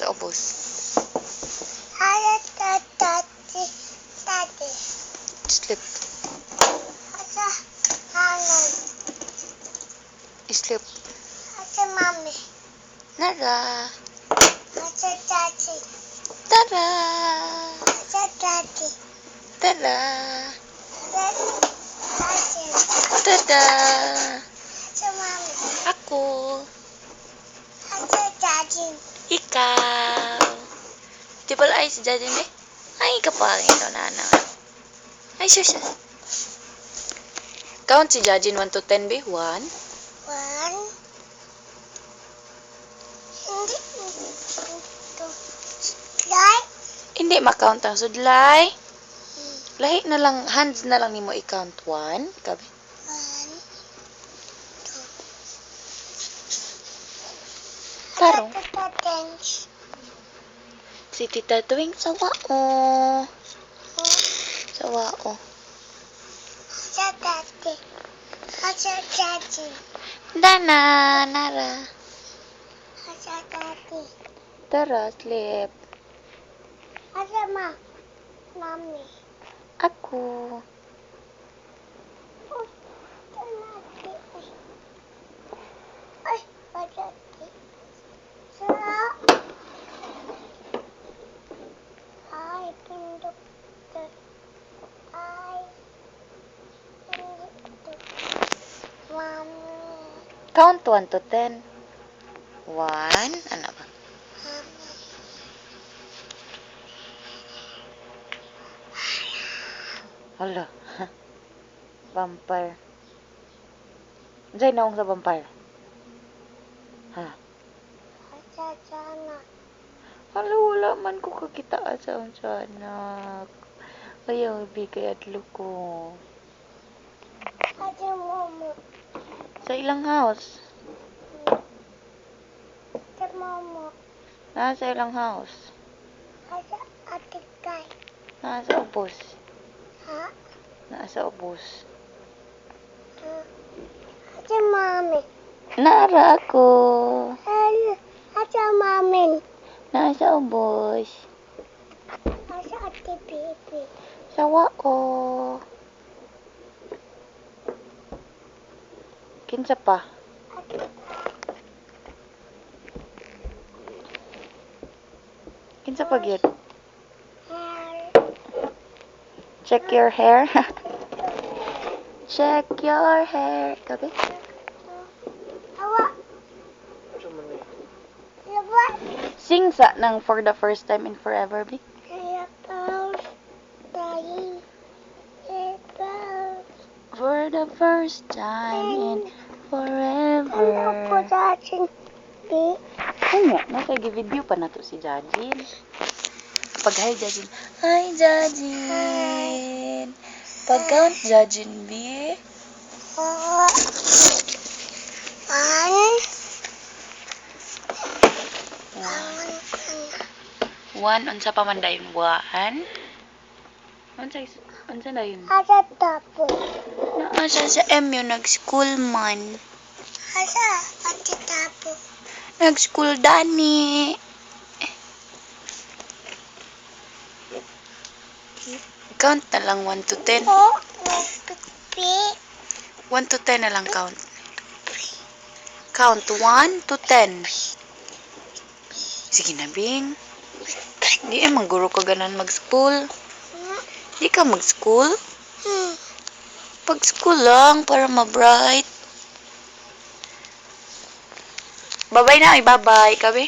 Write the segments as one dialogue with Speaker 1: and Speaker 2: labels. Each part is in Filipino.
Speaker 1: Sa ubos.
Speaker 2: Daddy.
Speaker 1: Sleep.
Speaker 2: Asa nanay.
Speaker 1: Sleep.
Speaker 2: Asa mami.
Speaker 1: Nara.
Speaker 2: Asa daddy.
Speaker 1: Tara.
Speaker 2: Asa daddy.
Speaker 1: Tara.
Speaker 2: Daddy.
Speaker 1: Tada.
Speaker 2: Asa mami.
Speaker 1: Ako.
Speaker 2: Asa daddy.
Speaker 1: Ikaw. Di ba ay si Daddy eh? Ay, kapangin ito na. Ay, sus. Count si Jajin 1 to 10, be? 1.
Speaker 2: 1.
Speaker 1: Hindi makount ang sudlay. Lahi na lang, hands na lang nimo i-count. 1. Ikabi.
Speaker 2: 1, 2.
Speaker 1: Tarong.
Speaker 2: Thanks.
Speaker 1: Si Tita Tuwing sawao. Sawao.
Speaker 2: Asa daddy. Asa daddy.
Speaker 1: Dana, Nara.
Speaker 2: Asa daddy.
Speaker 1: Tara, sleep.
Speaker 2: Asa mami.
Speaker 1: Ako.
Speaker 2: Ay, daddy. Ay, pindot. Ay, pindot. Mami.
Speaker 1: Count 1 to 10. 1. Ano ba? Hala. Vampire. Diyan naong sa vampire. Ha?
Speaker 2: Asa sana.
Speaker 1: Hala, wala man ko kakita sa anak. Ayaw, bigay adlo ko.
Speaker 2: Asa mama.
Speaker 1: Sa ilang house?
Speaker 2: Asa mama.
Speaker 1: Nasa ilang house?
Speaker 2: Asa ate kay.
Speaker 1: Nasa ubos.
Speaker 2: Ha?
Speaker 1: Nasa ubos.
Speaker 2: Asa mami.
Speaker 1: Nara ako.
Speaker 2: Asa mami.
Speaker 1: Nasa ubos.
Speaker 2: Asa ate baby.
Speaker 1: Sawa ko. Kinsa pa? Kinsa pa gyud? Check your hair. Check your hair. Kabe?
Speaker 2: Awa. Awa.
Speaker 1: Sing sa nang for the first time in forever, be? For the first time in forever. Ano? Nakagi-video pa na to si Jajin. Pag hi Jajin. Hi Jajin. Pag count Jajin, be? 1. Unsa pa man dayon? 1. Unsa dayon?
Speaker 2: Asa tapo.
Speaker 1: Naa siya sa MU nag-school man.
Speaker 2: Asa ate tapo.
Speaker 1: Nag-school dani. Count na lang 1 to 10. 1 to 10 na lang count. Count 1 to 10. Sige na, Bing. Di emang guro ka ganan mag-school. Di ka mag-school? Pag-school lang para ma-bright. Bye-bye na. Bye-bye. Kabe?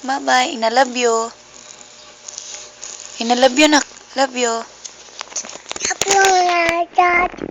Speaker 1: Bye-bye. I love you. I love you, nak. Love you.
Speaker 2: Love you, Dad.